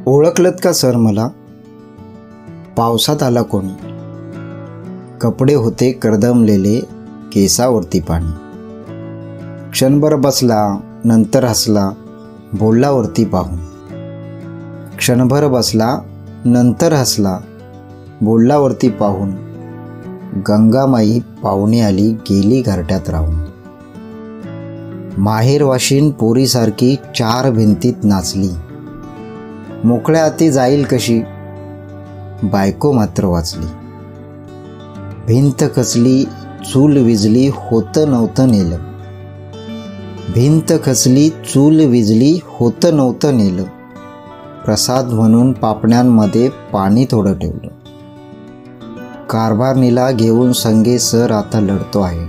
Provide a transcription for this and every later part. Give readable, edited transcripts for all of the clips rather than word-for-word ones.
ओळखलत का सर मला? पावसात आला कोणी, कपडे होते कर्दमलेले, केसावरती पाणी. क्षणभर बसला, नंतर हसला, बोलला वरती पाहून. क्षणभर बसला, नंतर हसला, बोलला वरती पाहून. गंगामाई पाहुणे आली, गेली घरट्यात राहून. माहेरवाशीन पोरीसारखी चार भिंतीत नाचली, मोकळ्या हाती जाईल कशी, बायको मात्र वाचली. भिंत खचली, चूल विजली, होतं नव्हतं नेलं. भिंत खचली, चूल विजली, होतं नव्हतं नेलं. प्रसाद म्हणून पापण्यांमध्ये पाणी थोडं ठेवलं. कारभारणीला घेऊन संगे सर आता लढतो आहे.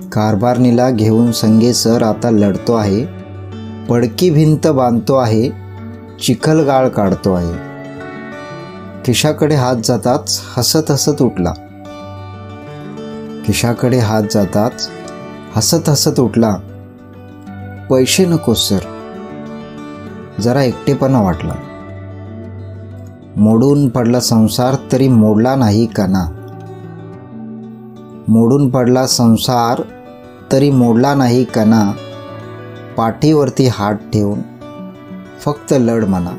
कारभारणीला घेऊन संगे सर आता लढतो आहे. पडकी भिंत बांधतो आहे, चिखलगाळ काढतो आहे. खिशाकडे हात जाताच हसत हसत उठला. खिशाकडे हात जाताच हसत हसत उठला. पैसे नको सर, जरा एकटेपणा वाटला. मोडून पडला संसार तरी मोडला नाही कणा. मोडून पडला संसार तरी मोडला नाही कणा. पाठीवरती हात ठेवून फक्त लढ म्हणा.